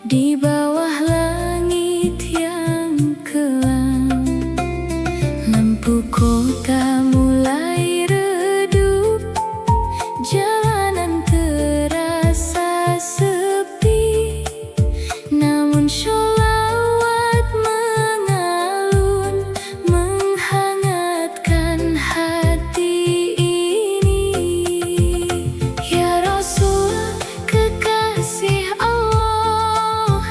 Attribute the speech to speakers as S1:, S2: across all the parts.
S1: di bawah langit yang kelam. Lampu kota mulai redup, jalanan terasa sepi, namun sholawat mengalun, menghangatkan hati ini. Ya Rasul, kekasih Allah,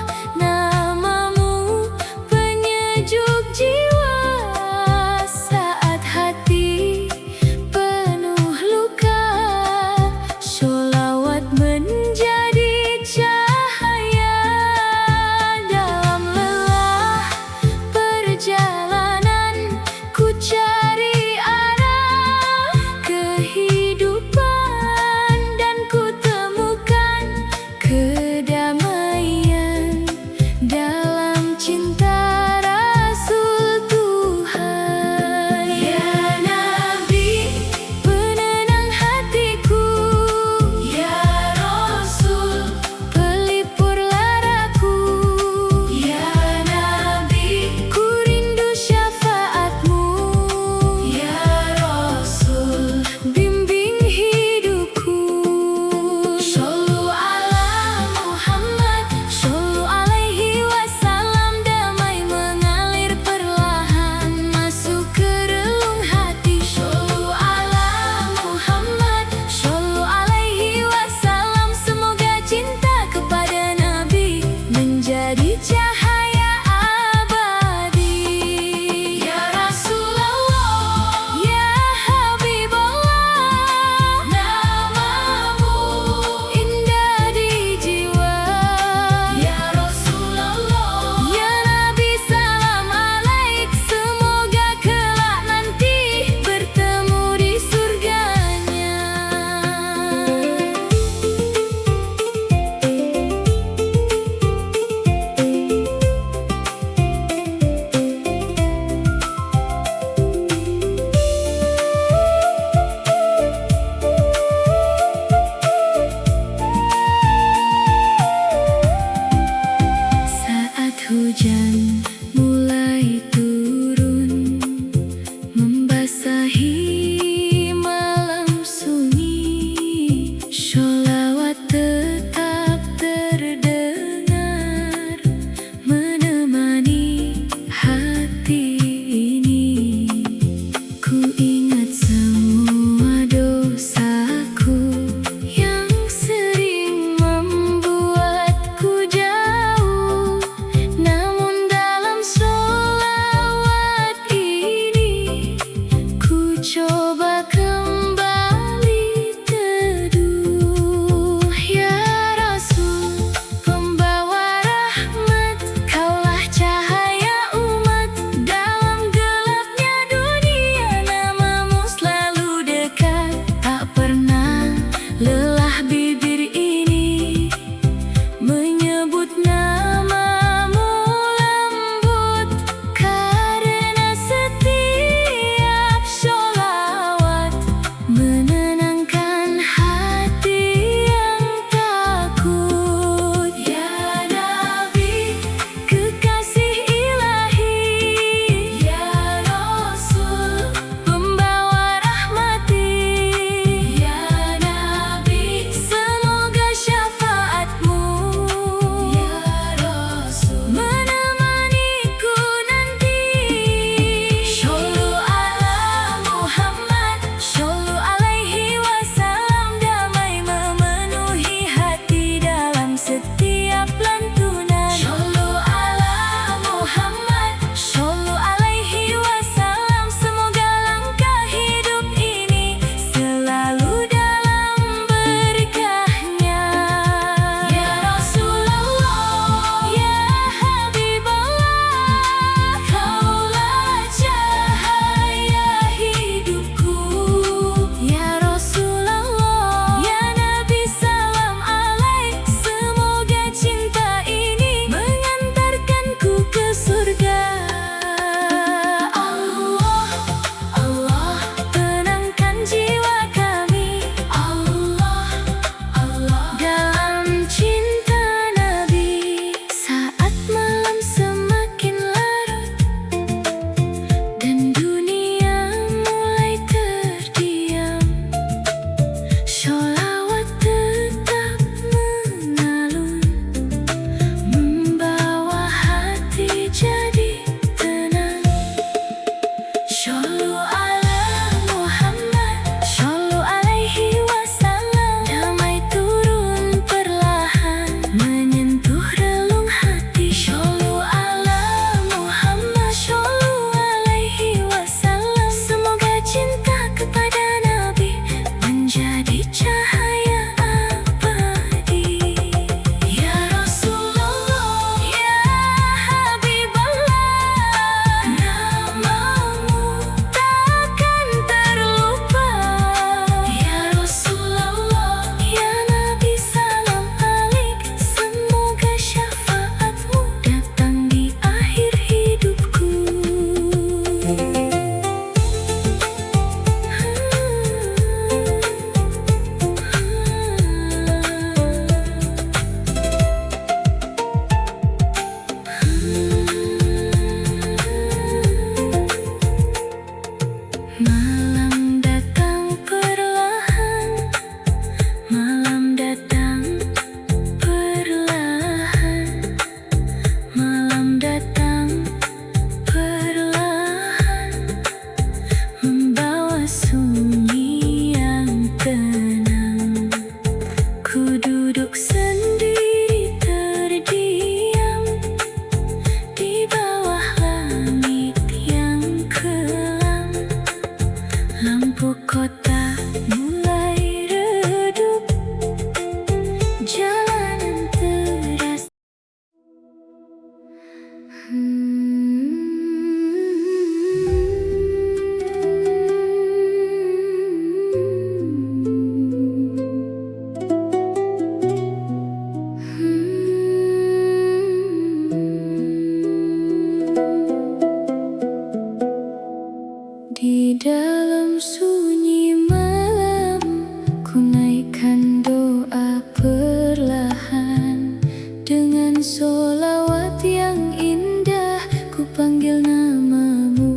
S1: Dengan sholawat yang indah ku panggil namamu,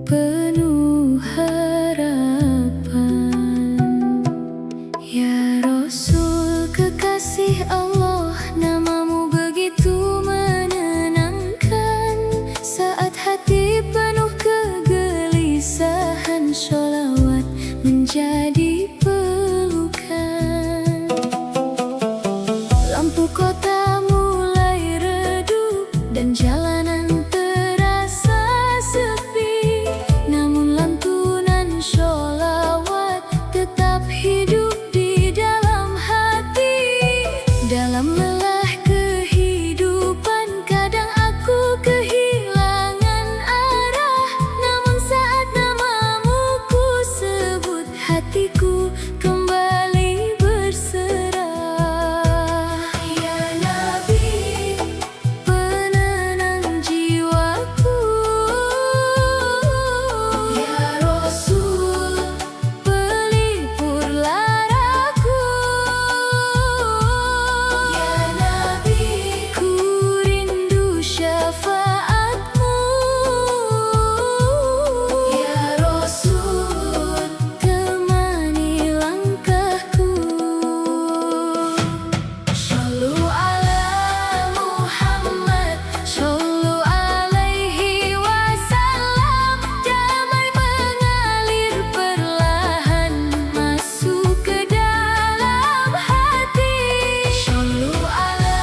S1: penuh harapan. Ya Rasul kekasih Allah, namamu begitu menenangkan. Saat hati penuh kegelisahan, sholawat menjadi pelukan. Lampu kota mulai redup dan jalanan terasa sepi, namun lantunan sholawat tetap hidup di dalam hati. Dalam lelah kehidupan kadang aku kehilangan arah, namun saat namamu ku sebut, hatiku kembali berserah. Ya Nabi, penenang jiwaku. Ya Rasul, pelipur laraku. Ya Nabi, ku rindu syafaatmu. Ya Rasul, temani langkahku. Shallu ala Muhammad, shallu alaihi wasallam. Damai mengalir perlahan masuk ke dalam hati. Shallu ala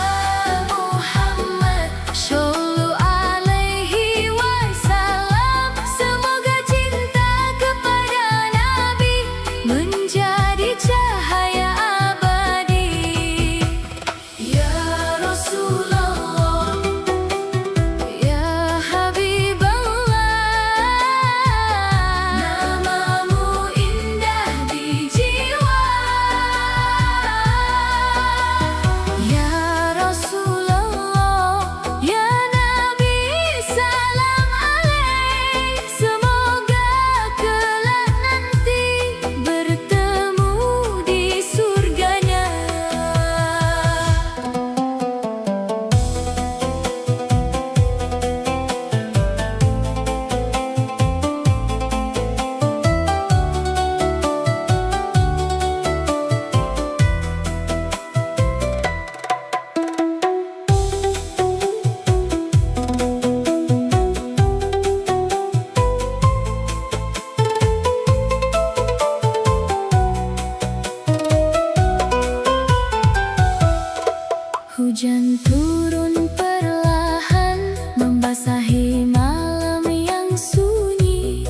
S1: Muhammad, shallu alaihi wasallam. Semoga cinta kepada Nabi menjadi cahaya abadi. Ya Rasulullah, ya Habiballah, namamu indah di jiwa. Ya Rasulullah, ya Nabi, salam alaik. Semoga kelak nanti bertemu di surganya. Hujan turun perlahan membasahi malam yang sunyi.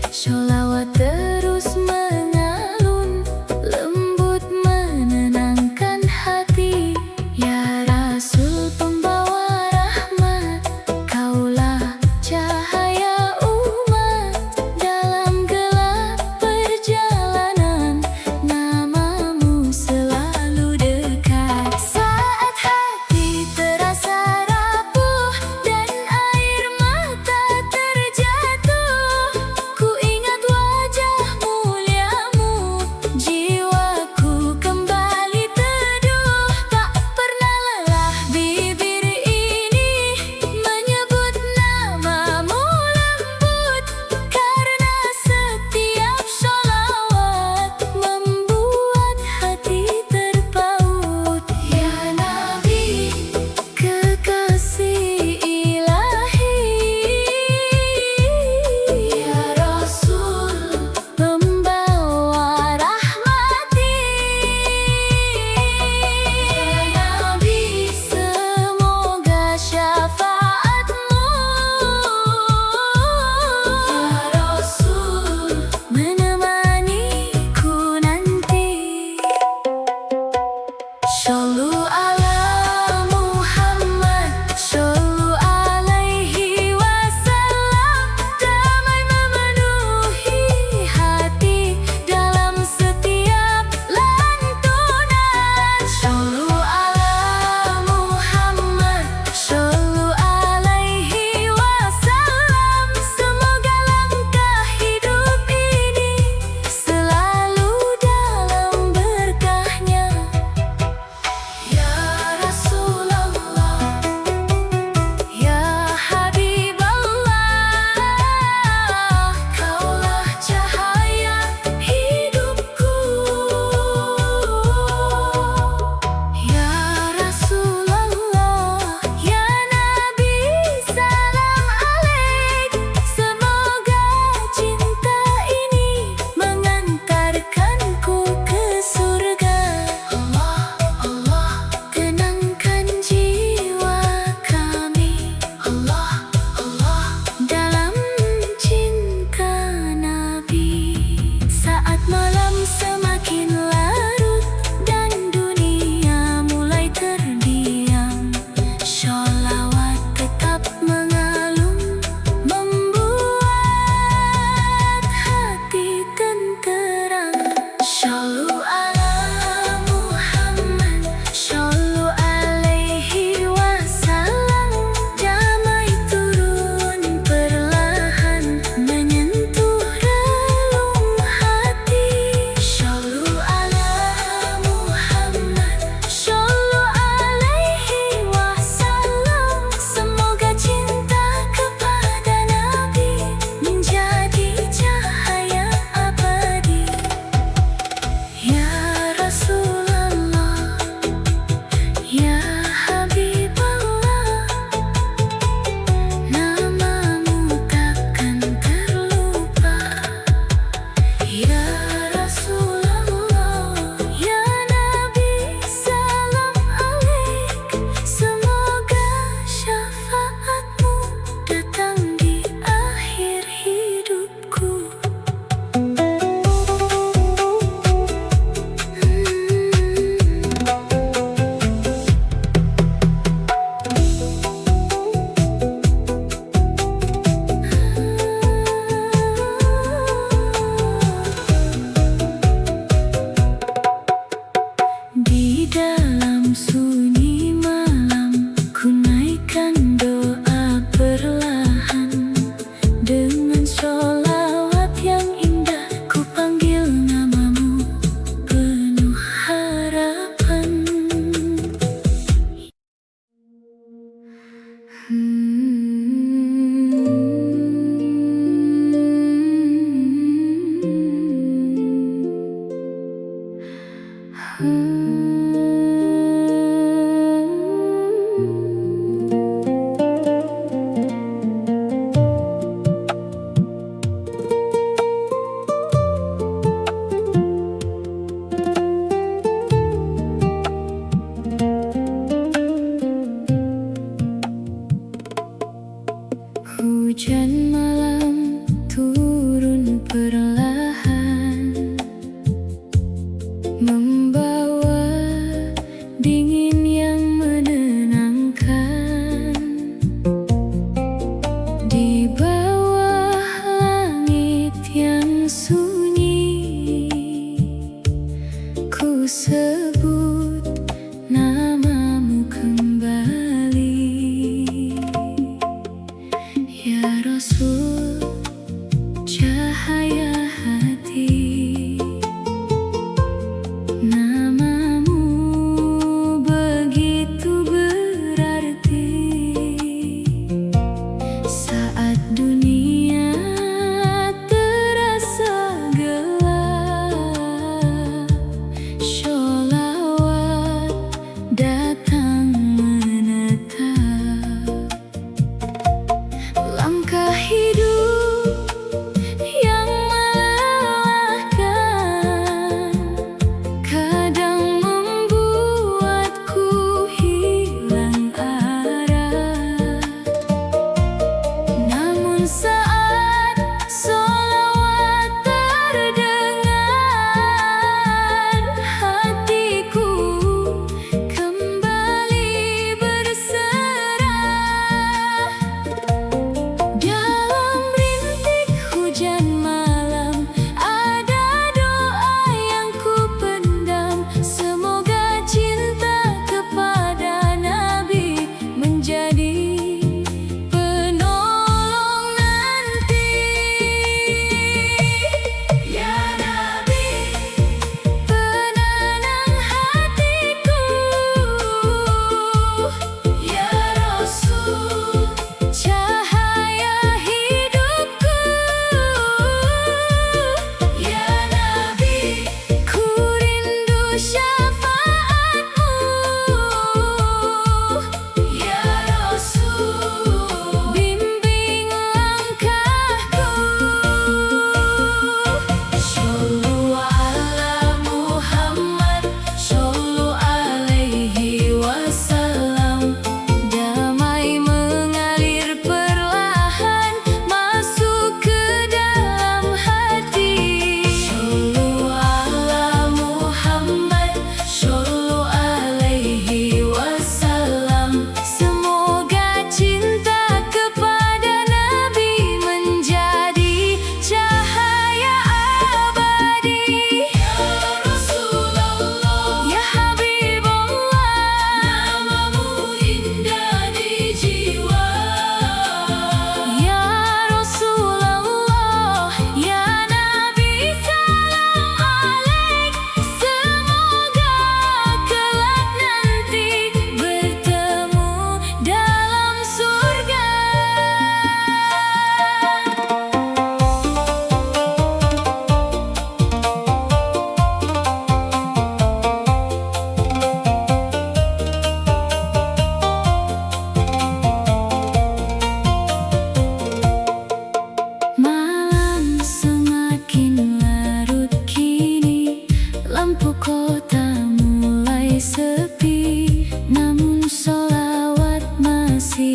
S1: Sholawat terus mengalun, lembut menenangkan hati. Ya Rasul pembawa rahmat, kaulah cahaya umat. Dalam gelap perjalanan, namamu selalu dekat. Saat hati terasa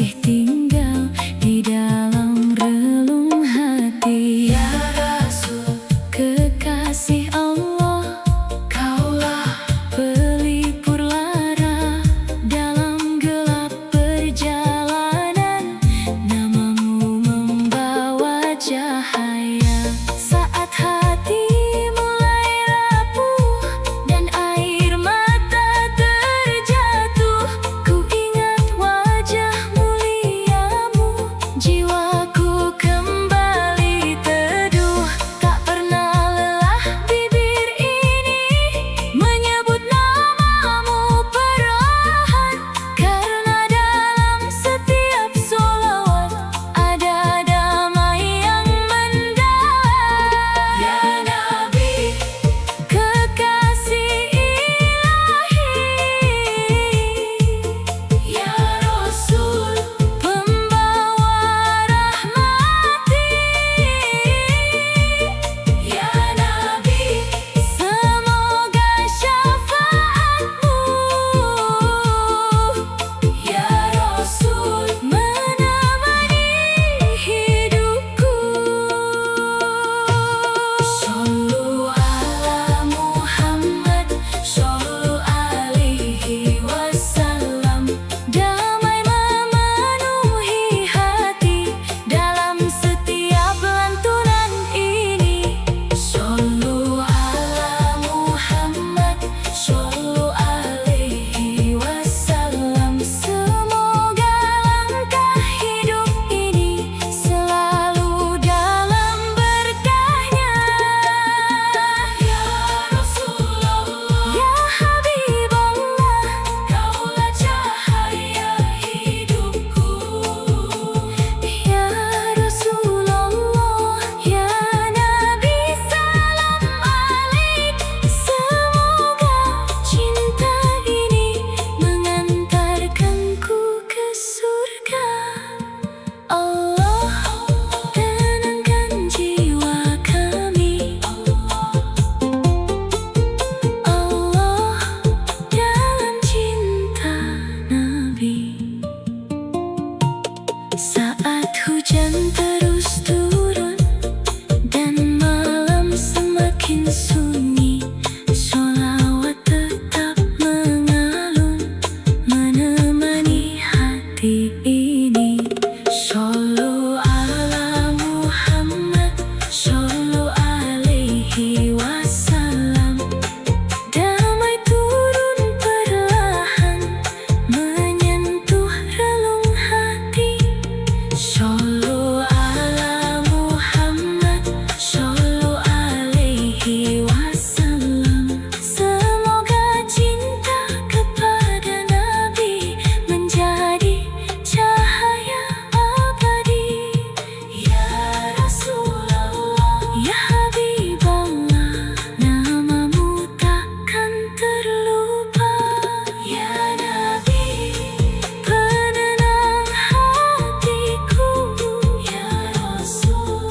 S1: masih tinggal di dalam relung hati. Ya Rasul, kekasih Allah, kaulah pelipur lara dalam gelap perjalanan. Namamu membawa cahaya saat hati mulai rapuh dan air mata terjatuh. Ku ingat wajah muliamu, jiwaku kembali teduh. Tak pernah lelah bibir ini menyebut namamu perlahan, karena dalam setiap sholawat ada damai yang mendalam. Ya Nabi, kekasih ilahi, ya Rasul, pembawa rahmati. Ya Nabi, semoga syafaatmu, ya Rasul, menemani hidupku. Shollu ala Muhammad, shollu alaihi wasallam. Damai memenuhi hati dalam setiap lantunan ini. Shollu ala Muhammad, shollu alaihi wasallam. Semoga langkah hidup ini selalu dalam berkahnya. Ya Rasulullah, ya Habiballah, kaulah cahaya hidupku. Ya Rasulullah, ya Nabi, salam alaik. Semoga cinta ini mengantarkanku ke surga. Allah, tenangkan jiwa kami. Allah, dalam cinta Nabi. Saat hujan terus turun dan malam semakin sunyi, sholawat tetap mengalun menemani hati ini. Shollu ala Muhammad, shollu alaihi wasallam. Damai turun perlahan menyentuh relung hati. Shollu ala Muhammad, shollu alaihi wasallam. Semoga cinta kepada Nabi menjadi cahaya abadi. Ya Rasulullah, ya Habiballah, namamu takkan terlupa. Ya Nabi, penenang hatiku. Ya Rasul,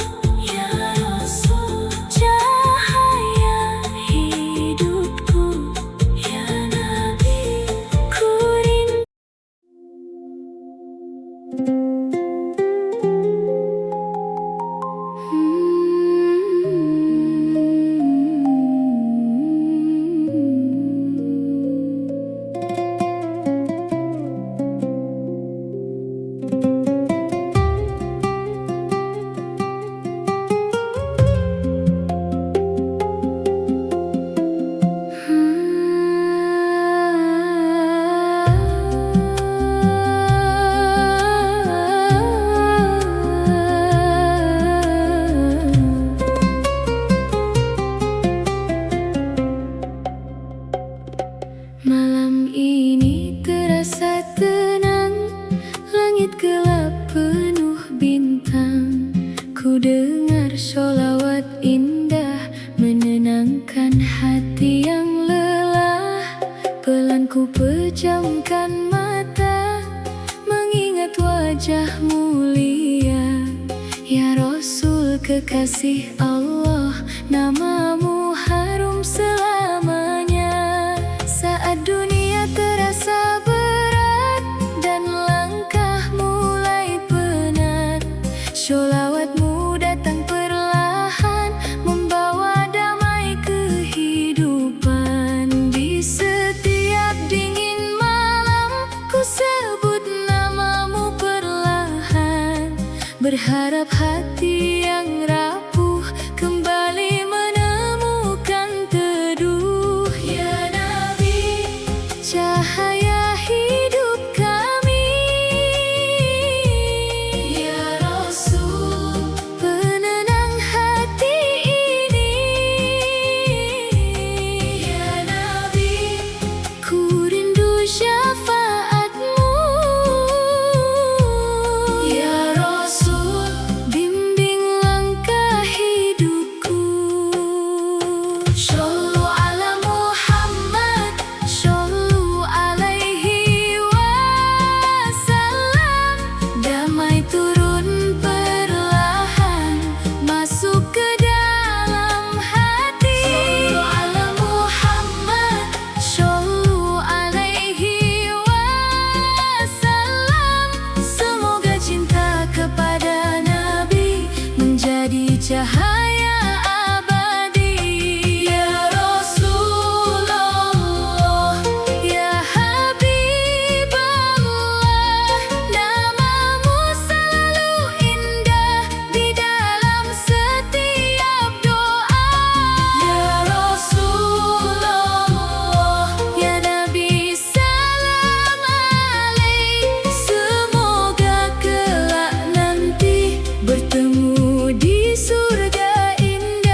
S1: cahaya hidupku. Ya Nabi, ku rindu. Malam ini terasa tenang, langit gelap penuh bintang. Ku dengar sholawat indah menenangkan hati yang lelah. Pelan ku pejamkan mata, mengingat wajah mulia. Ya Rasul, kekasih Allah, namamu harum selamanya. Saat dunia terasa berat dan langkahmu Berharap hati yang rapuh kembali menemukan teduh. Ya Nabi, cahaya hidup kami. Ya Rasul, penenang hati ini. Ya Nabi, ku rindu syafaatmu. Ya Rasul, bimbing langkah hidupku. Shollu ala Muhammad, shollu alaihi wasallam. Damai turun perlahan masuk ke dalam hati. Shollu ala Muhammad, shollu alaihi wasallam. Semoga cinta kepada Nabi menjadi cahaya abadi. Ya Rasulullah, ya Habibullah, namamu selalu indah di dalam setiap doa. Ya Rasulullah, ya Nabi, salam alaik. Semoga kelak nanti bertemu di surga indah.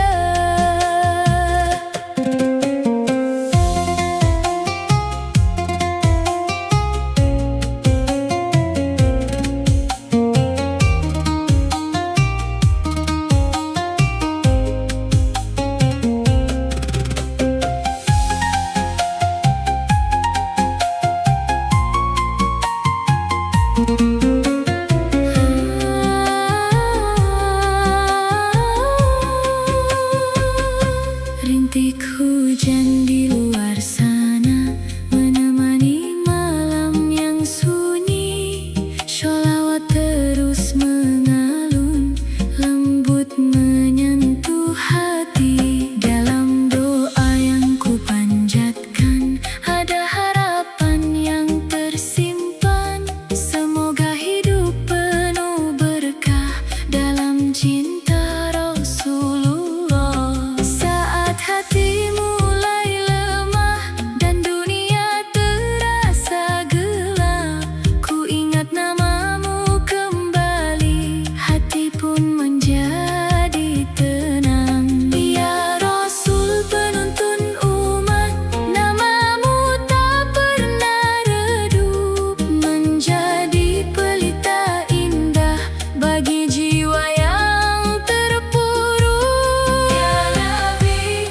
S1: Rintik hujan di luar sana menemani malam yang sunyi. Sholawat terus mengalun, lembut menyentuh hati. Dalam doa yang ku panjatkan ada harapan yang tersimpan. Semoga hidup penuh berkah dalam cinta Rasulullah. Saat hati mulai lemah dan dunia terasa gelap, ku ingat namamu kembali, hati pun menjadi tenang. Ya Rasul, penuntun umat, namamu tak pernah redup, menjadi pelita indah bagi jiwa yang terpuruk. Ya Nabi,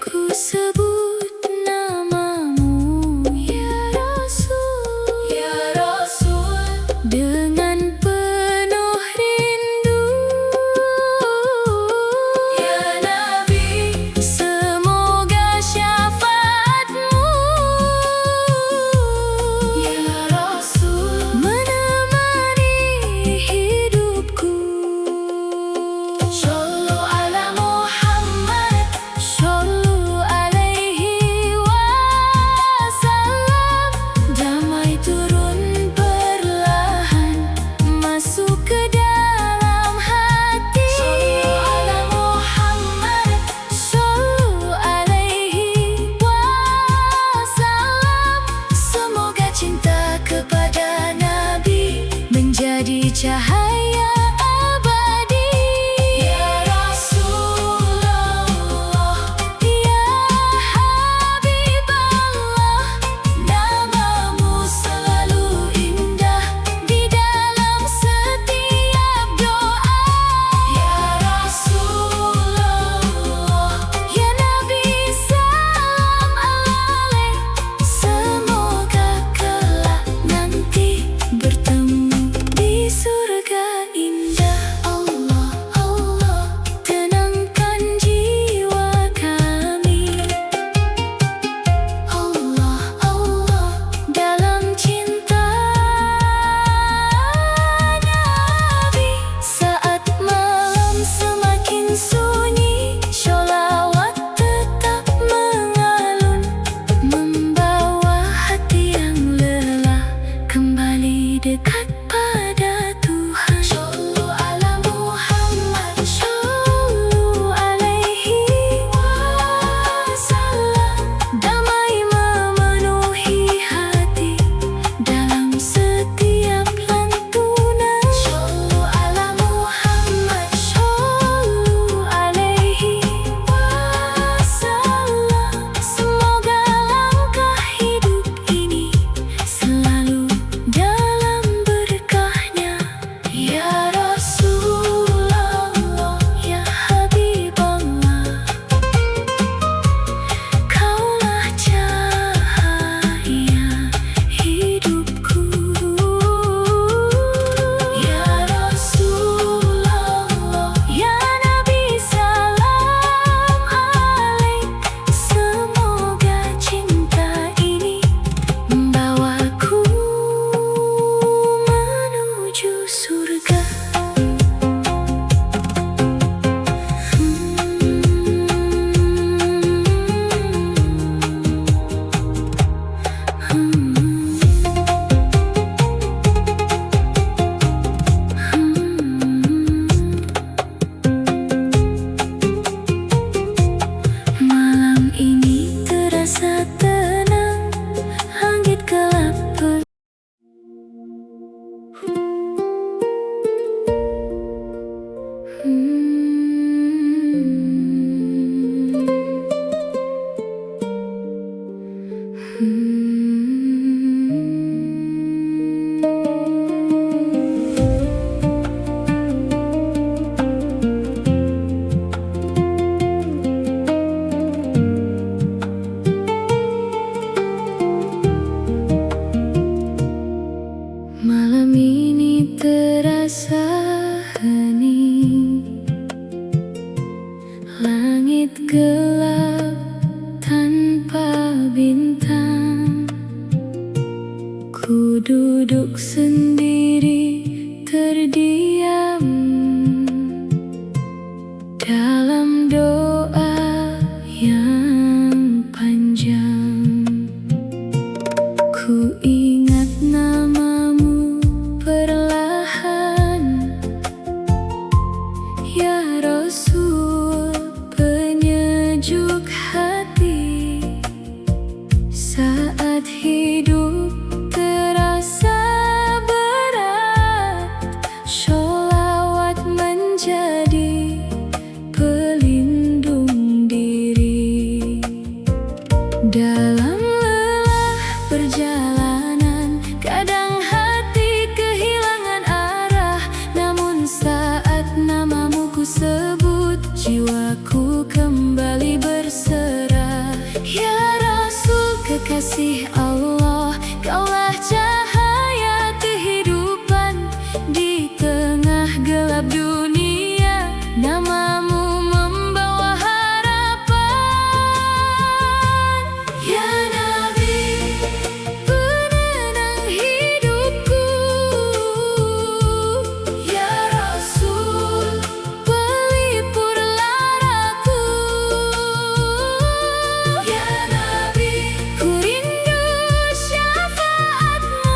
S1: ku sebut namamu. Ya Rasul, ya Rasul, dengan penuh rindu. Ya Nabi, semoga syafaatmu. Ya Rasul, menemani hidupku. Shollu ala Muhammad, shollu alaihi wasallam. Damai turun perlahan masuk ke dalam hati. Shollu ala Muhammad, shollu alaihi wasallam. Semoga cinta kepada Nabi menjadi cahaya abadi. Ya Rasulullah, ya Habibullah, namamu selalu indah di dalam setiap doa. Ya Rasulullah, ya Nabi, salam alaik. Semoga kelak nanti bertemu di surga ini terasa hening, langit gelap tanpa bintang. Ku duduk sendiri terdiam dalam doa yang panjang. Ku ingat namamu perlahan, ya Rasul penyejuk hati. Saat hidup terasa berat, sholawat menjadi pelindung diri. Dalam lelah perjalanan, kadang hati kehilangan arah. Namun saat namamu ku sebut, jiwaku kembali berserah. Ya Rasul kekasih Allah, Kaulah cahaya kehidupan. Di tengah gelap dunia, namamu membawa harapan. Ya Nabi, penenang hidupku. Ya Rasul, pelipur laraku. Ya Nabi, ku rindu syafaatmu.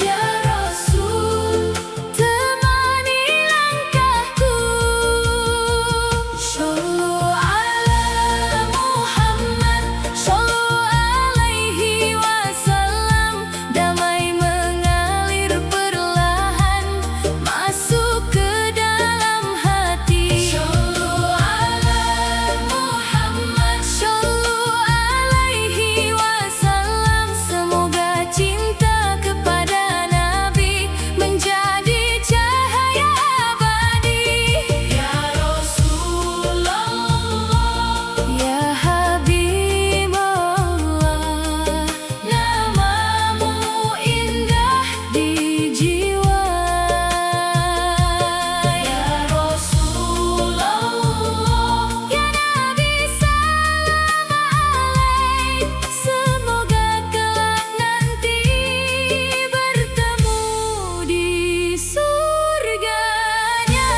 S1: Ya Rasul, temani langkahku. Shollu ala Muhammad, shollu alaihi wasallam. Damai mengalir perlahan masuk ke dalam hati. Shollu ala Muhammad, shollu alaihi wasallam. Semoga cinta kepada Nabi menjadi cahaya abadi. Ya Rasulullah, ya Habibullah, namamu indah di jiwa. Ya Rasulullah, ya Nabi salam alaik. Semoga kelak nanti bertemu di surganya.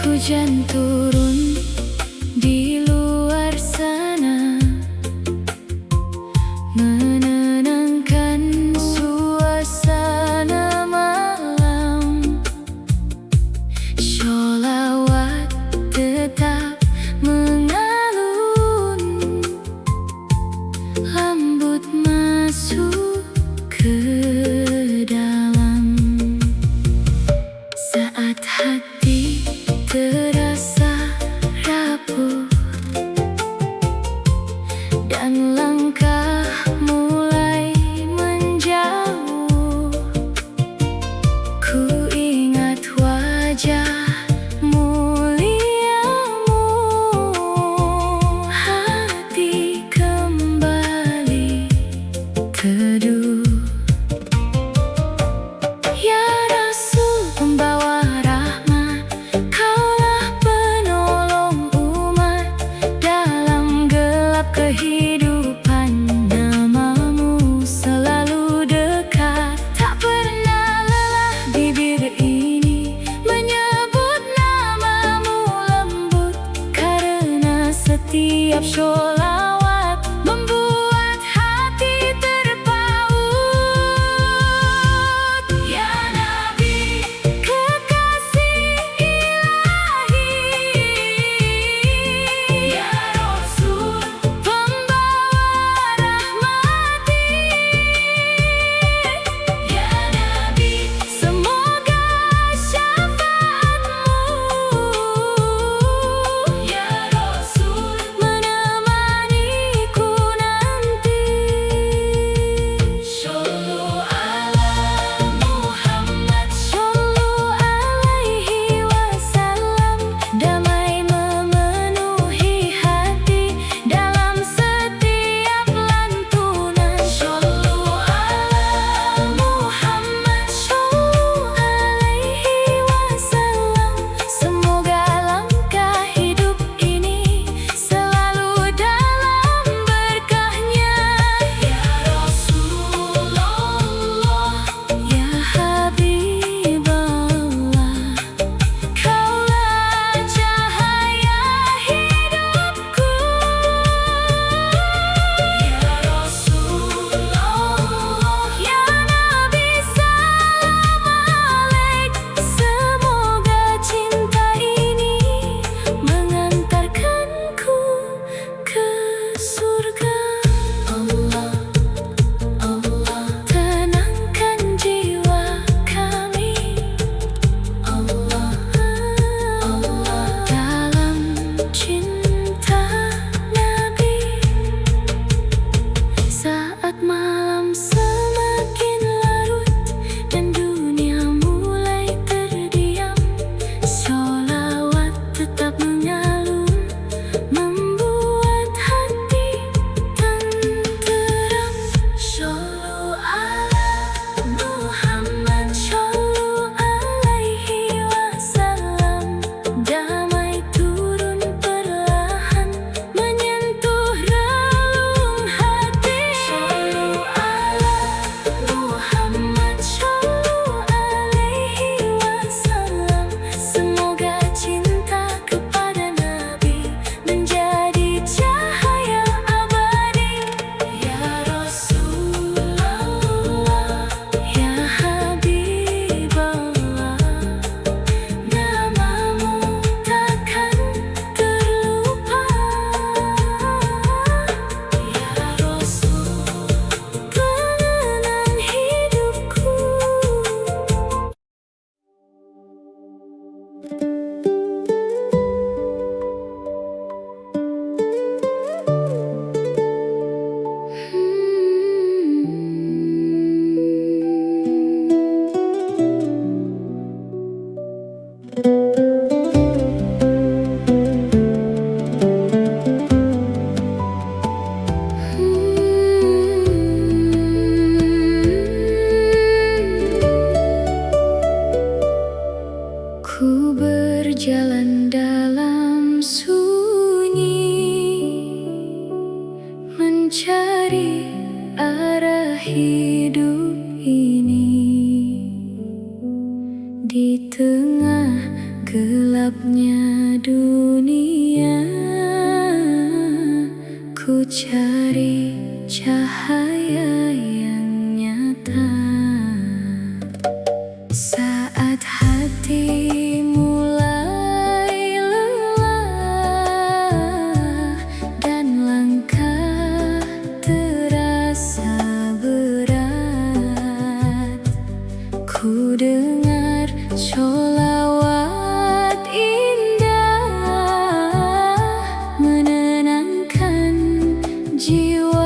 S1: Hujan turun di luar sana, menenangkan suasana malam. Sholawat tetap mengalun, lembut masuk ke dalam. Saat hati terasa rapuh dan langkah mulai menjauh, ku ingat wajah muliamu. Hati kembali teduh. Ya Rasul pembawa rahmat, Kaulah penolong umat. Dalam gelap kehidupan, namamu selalu dekat. Tak pernah lelah bibir ini menyebut namamu lembut, karena setiap sholawat membuat hati terpaut. Ya Nabi, kekasih ilahi. Ya Rasul, pembawa rahmati. Ya Nabi, semoga syafaat Ku berjalan dalam sunyi, mencari arah hidup ini. Di tengah gelapnya dunia, ku cari cahaya yang nyata. Saat hati mulai lelah dan langkah terasa berat, ku dengar sholawat indah menenangkan jiwa.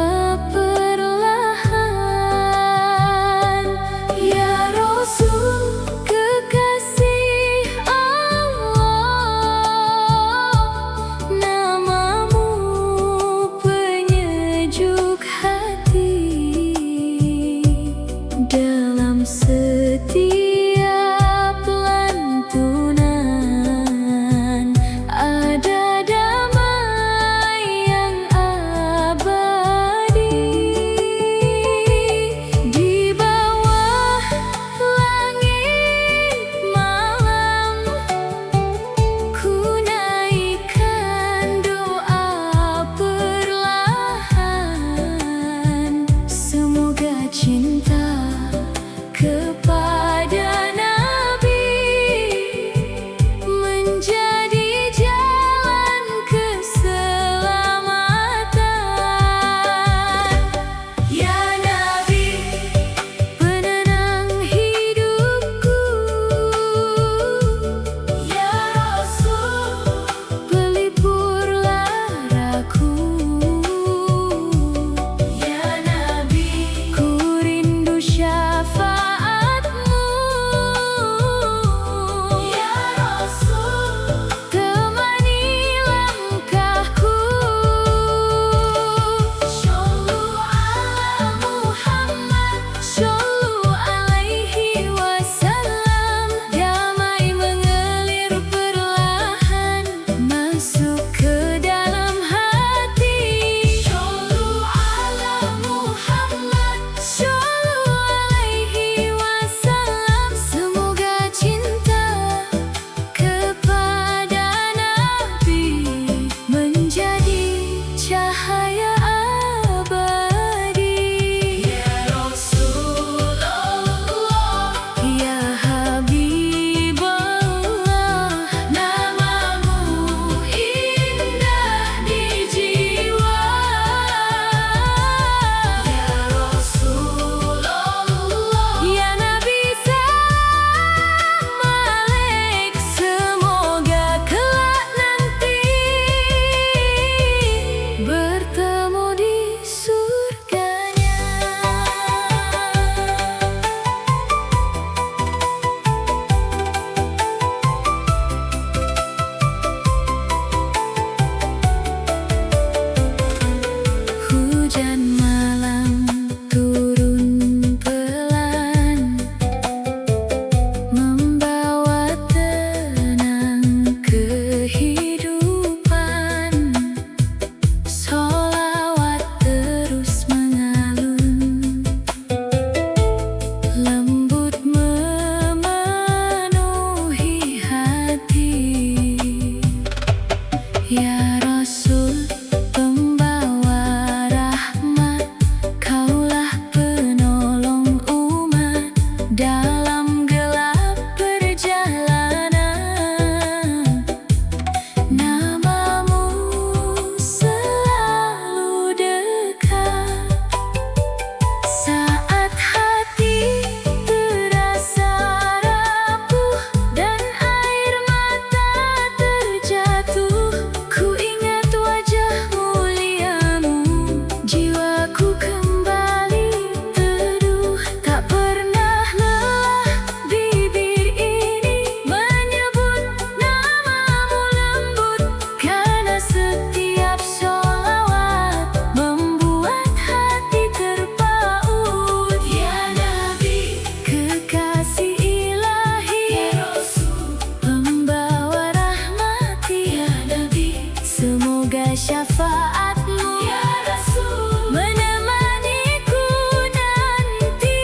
S1: syafaatmu ya Rasul, menemaniku nanti.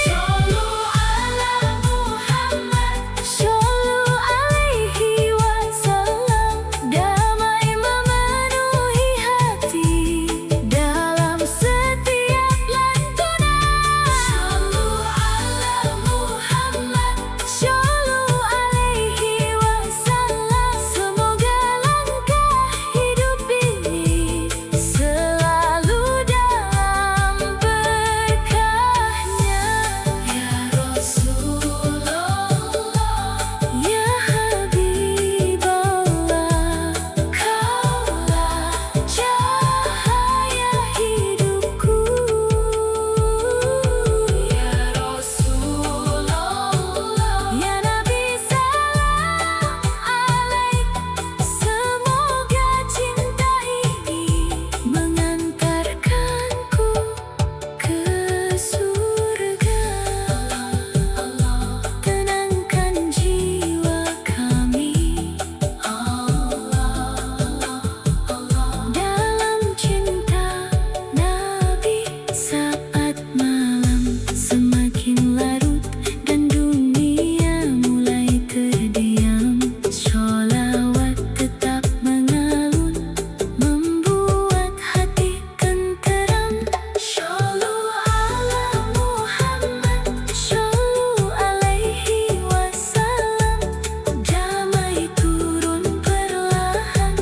S1: Shollu ala Muhammad, shollu alaihi wasallam. Damai memenuhi hati dalam setiap lantunan. Shollu ala Muhammad, shollu alaihi wasallam. Semoga langkah hidup ini selalu dalam berkahnya. Ya Rasulullah, ya Habiballah, Kaulah cahaya hidupku. Ya Rasulullah, ya Nabi, salam alaik. Semoga cinta ini mengantarkanku ke surga. Tenangkan jiwa kami dalam cinta Nabi. Saat malam semakin larut dan dunia mulai terdiam, sholawat tetap mengalun, membuat hati tenteram. Shollu ala Muhammad, shollu alaihi wasallam. Damai turun perlahan,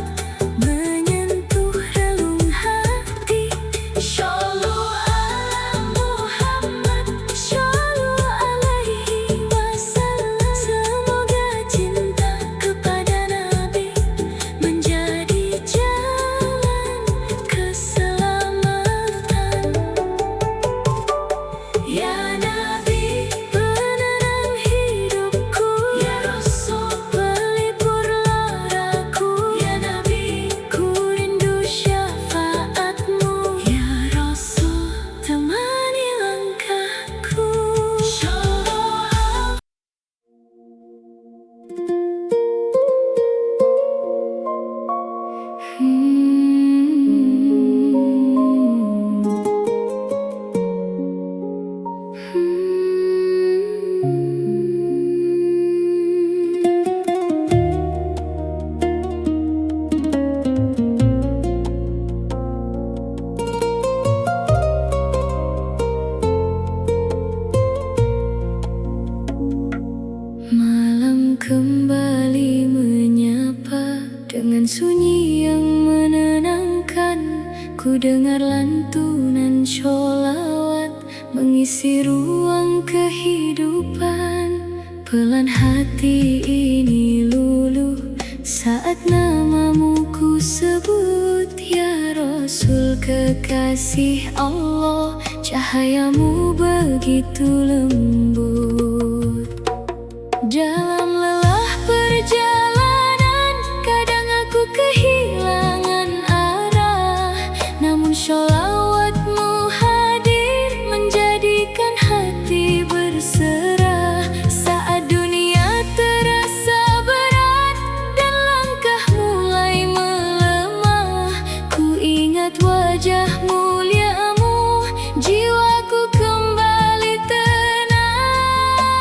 S1: menyentuh relung hati. Shollu ala Muhammad, shollu alaihi wasallam. Semoga cinta kepada Nabi menjadi jalan keselamatan. Ya Nabi, penenang hidupku. Ya Rasul, pelipur laraku. Ya Nabi, ku rindu syafaatmu. Ya Rasul, temani langkahku. Sholawat. Malam kembali menyapa dengan sunyi yang menenangkan. Ku dengar lantunan sholawat mengisi ruang kehidupan. Pelan hati ini luluh saat namamu ku sebut. Ya Rasul, kekasih Allah, cahayamu begitu lembut. Dalam lelah perjalanan, kadang aku kehilangan arah. Namun sholawatmu hadir, menjadikan hati berserah. Saat dunia terasa berat dan langkah mulai melemah, ku ingat wajah muliamu, jiwaku kembali tenang.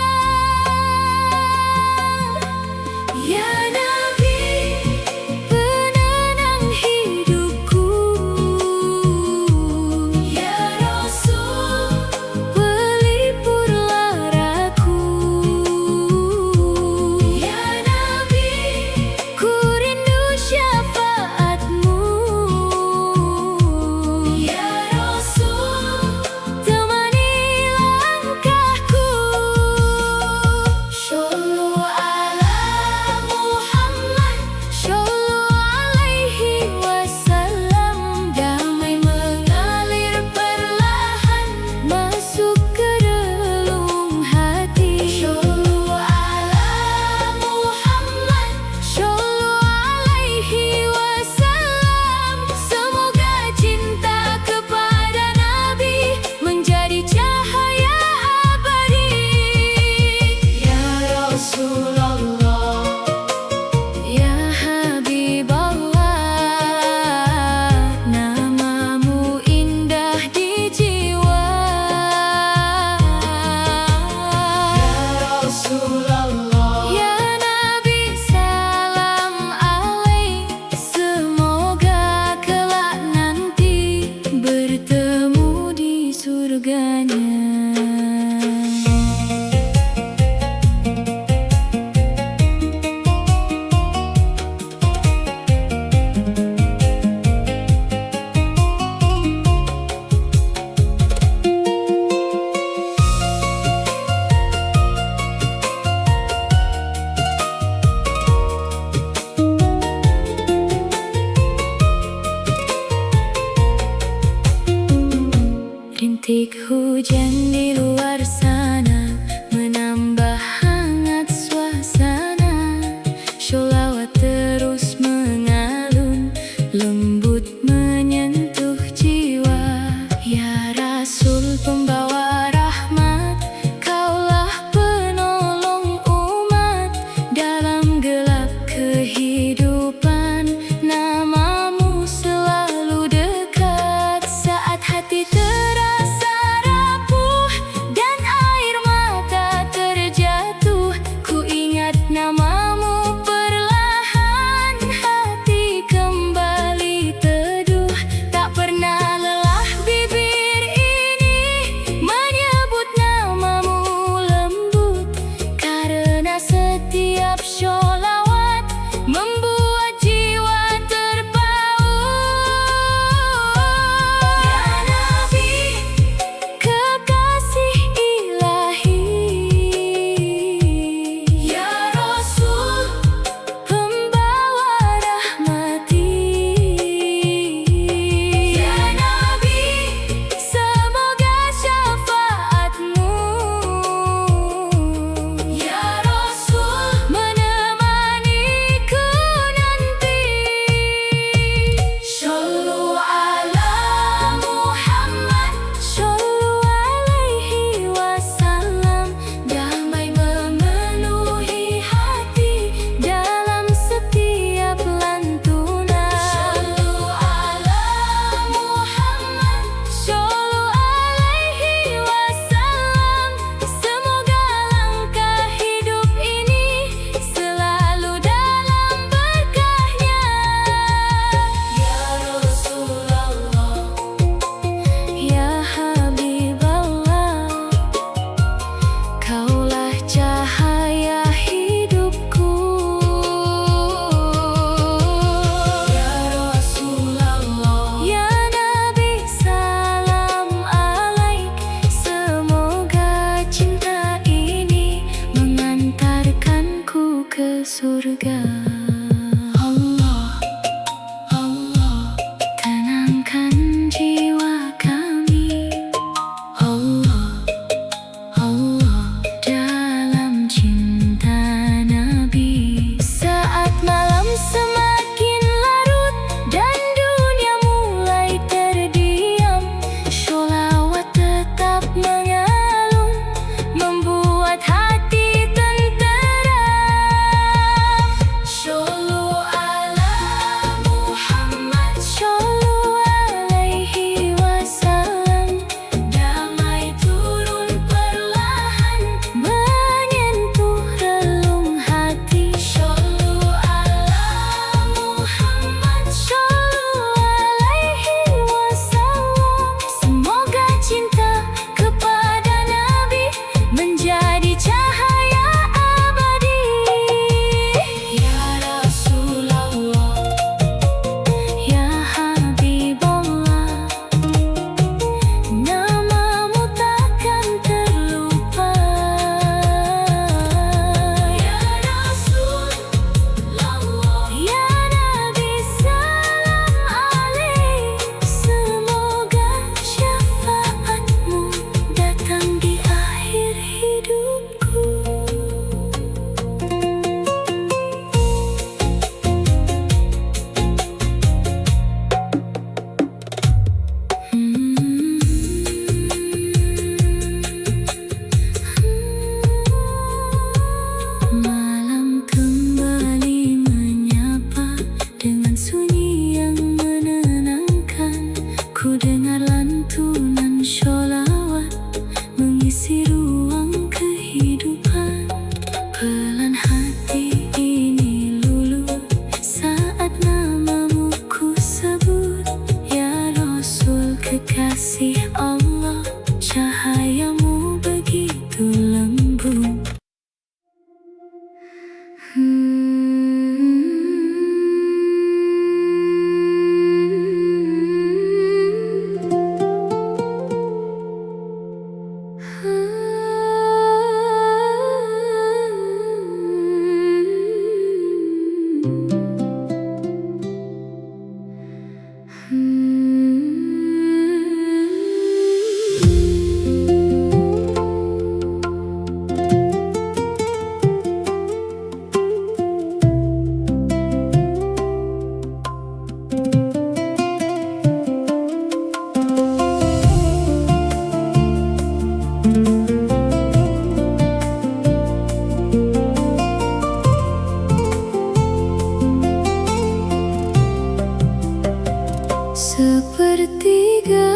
S1: Sepertiga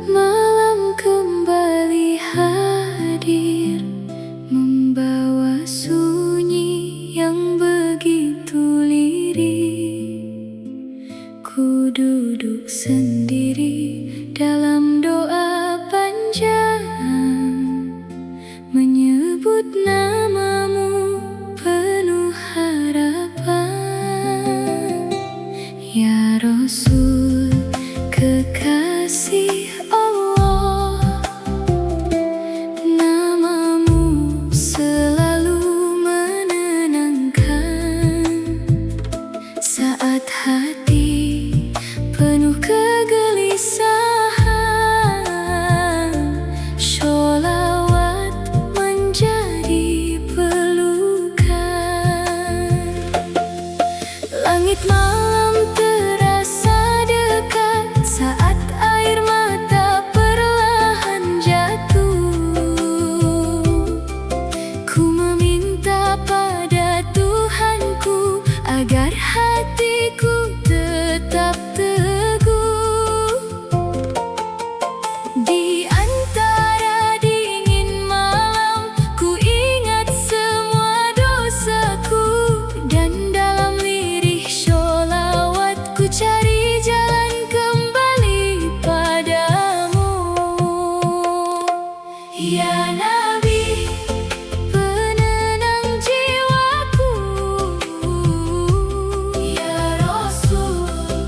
S1: malam kembali hadir, membawa sunyi yang begitu lirih. Ku duduk sendiri dalam doa panjang, menyebut namamu penuh harapan. Ya Rasul, kekasih Allah, namamu selalu menenangkan saat hati penuh kegelisahan. Sholawat menjadi pelukan. Langit malam terasa dekat saat air mata perlahan jatuh. Ku meminta pada Tuhanku agar hatiku tetap teguh. Di antara dingin malam, ku ingat semua dosaku, dan dalam lirih sholawat ku cari jalan kembali padamu. Ya Nabi, penenang jiwaku. Ya Rasul,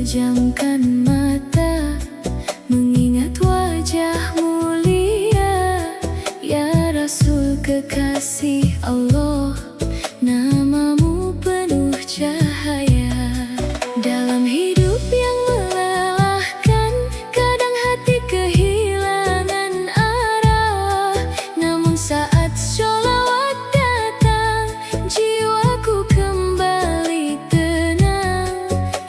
S1: memejamkan mata, mengingat wajah mulia, ya Rasul kekasih Allah. Namamu penuh cahaya. Dalam hidup yang melelahkan, kadang hati kehilangan arah. Namun saat sholawat datang, jiwaku kembali tenang.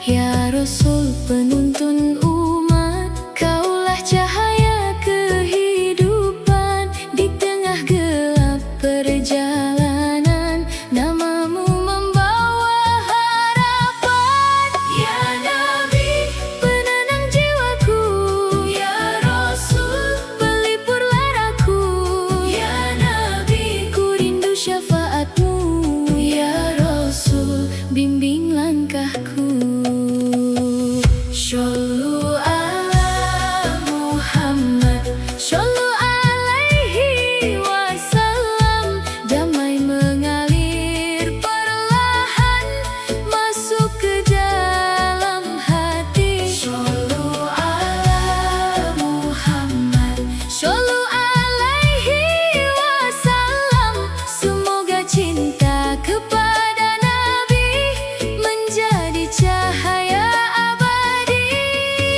S1: Ya Rasul penuntun umat, kaulah cahaya kehidupan. Di tengah gelap perjalanan, namamu membawa harapan. Ya Nabi, penenang jiwaku. Ya Rasul, pelipur laraku. Ya Nabi, ku rindu syafaatmu. Ya Rasul, bimbing langkahku. Shollu ala Muhammad, shollu alaihi wasallam. Damai mengalir perlahan masuk ke dalam hati. Shollu ala Muhammad, shollu alaihi wasallam. Semoga cinta kepada Nabi menjadi cahaya abadi.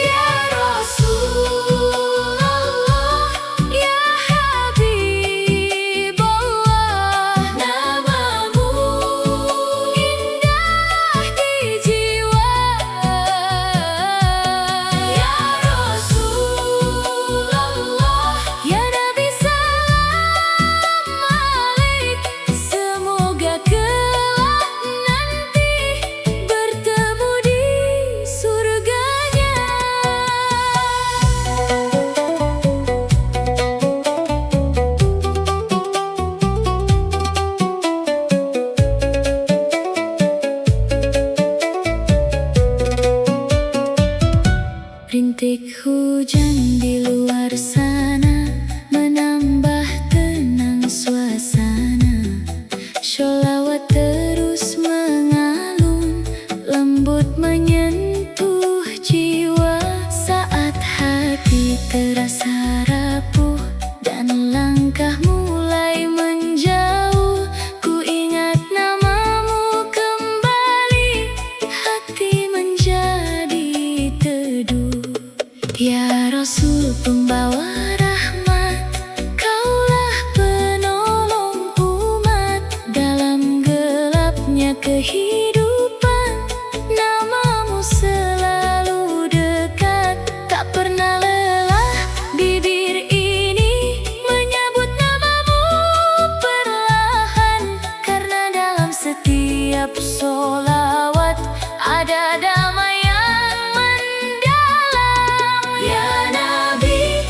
S1: Ya Rasulullah, ya Habibullah, namamu indah di jiwa. Ya Rasulullah, ya Nabi salam alaik. Semoga kelak nanti bertemu di surganya. Rintik hujan di luar sana menambah tenang suasana. Sholawat terus mengalun, lembut menyentuh jiwa. Saat hati terasa rapuh dan langkah mulai menjauh, ku ingat namamu kembali, hati menjadi teduh. Ya Rasul pembawa rahmat, kaulah penolong umat. Dalam gelapnya kehidupan, namamu selalu dekat. Tak pernah lelah bibir ini menyebut namamu perlahan. Karena dalam setiap sholawat ada damai yang mendalam. Ya Nabi,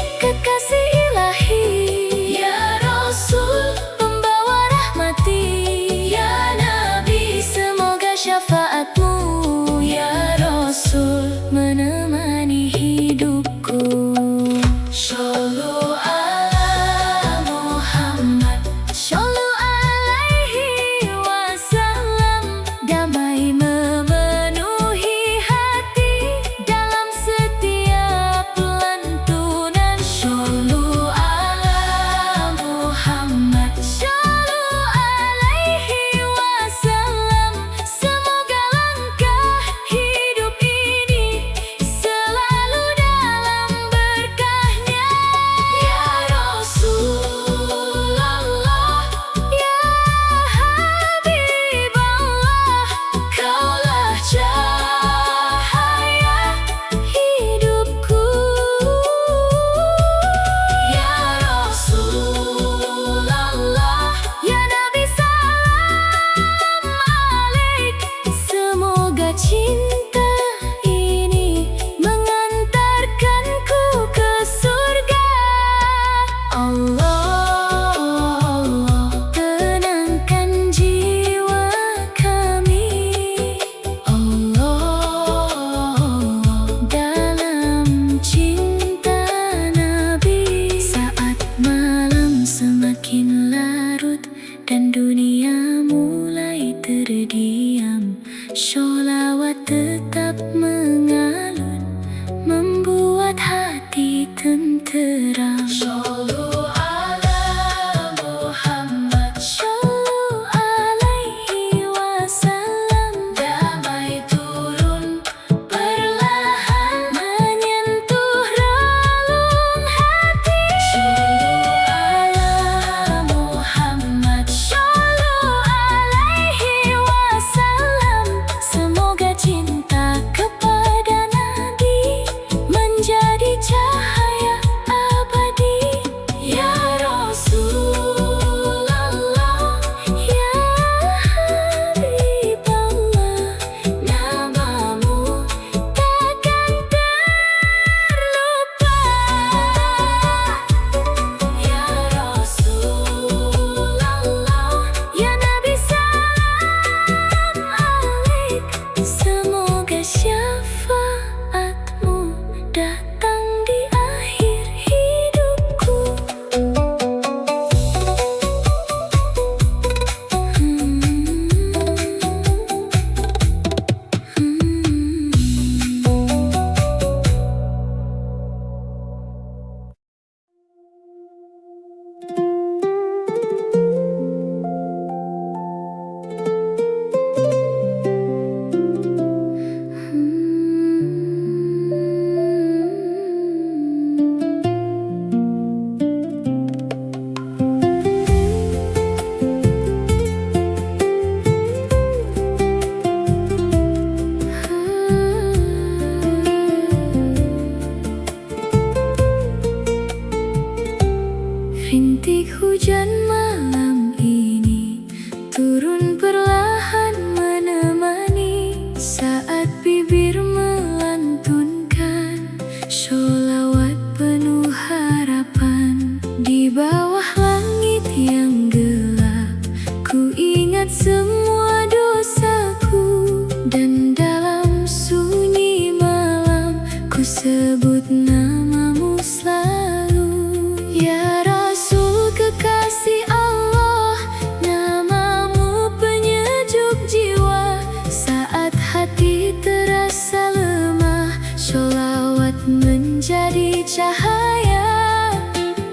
S1: sebut namamu selalu, ya Rasul kekasih Allah. Namamu penyejuk jiwa saat hati terasa lemah. Sholawat menjadi cahaya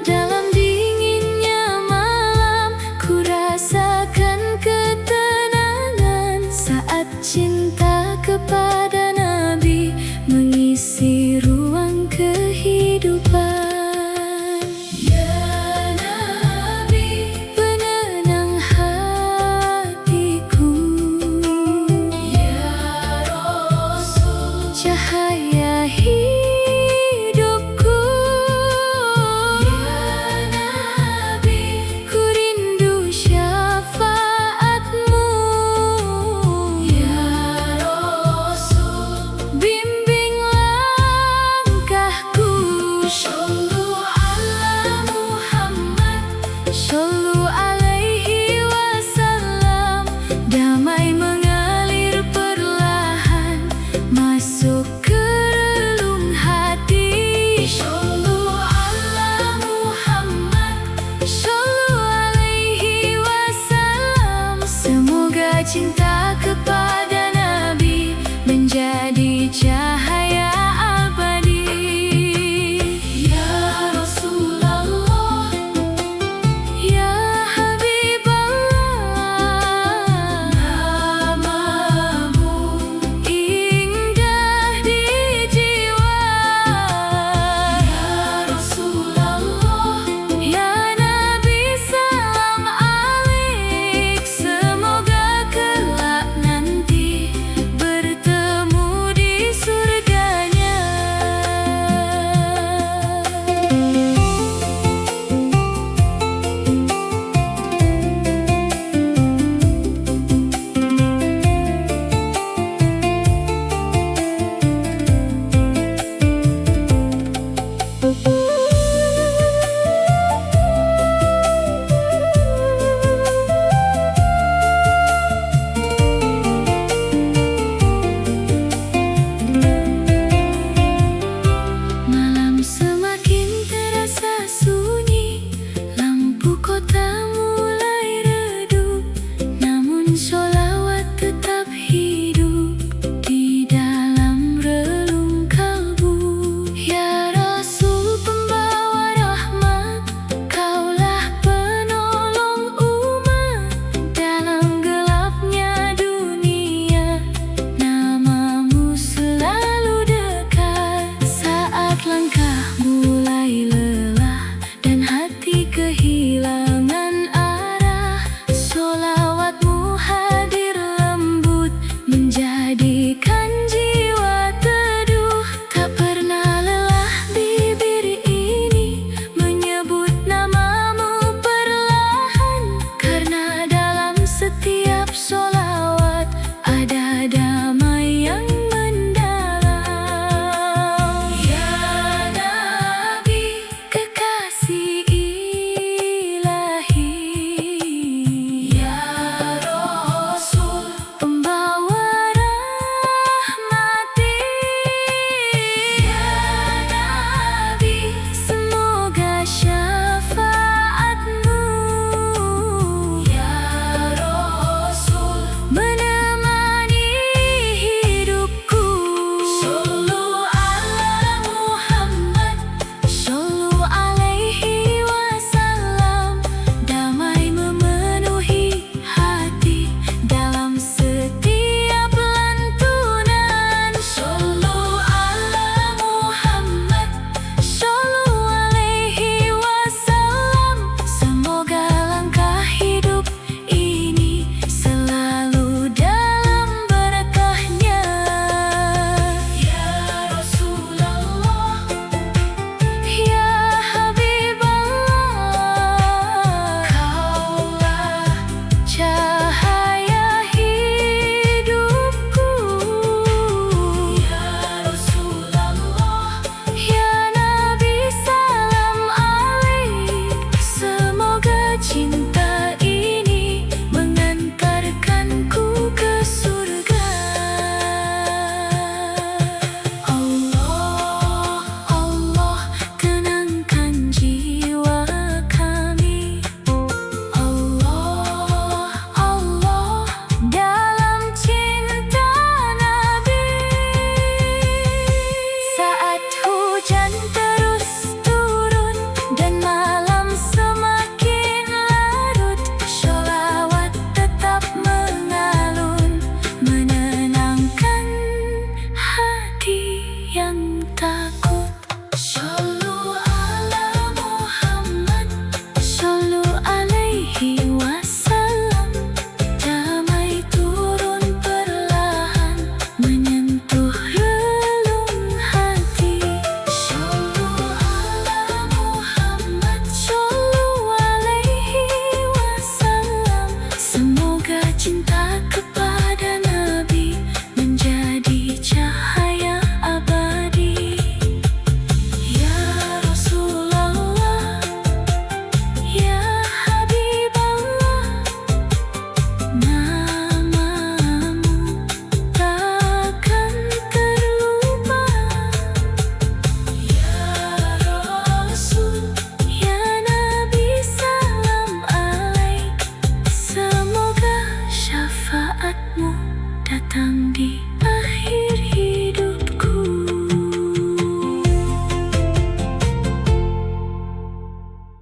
S1: dalam dinginnya malam. Ku rasakan ketenangan saat cinta kepada Nabi mengisi ruang kehidupan. Ya Nabi, penenang hatiku. Ya Rasul, cahaya hidupku. Ya Nabi, ku rindu syafaatmu. Ya Rasul, bimbing langkahku. Shollu ala Muhammad, shollu alaihi wasallam. Damai mengalir perlahan masuk ke relung hati. yang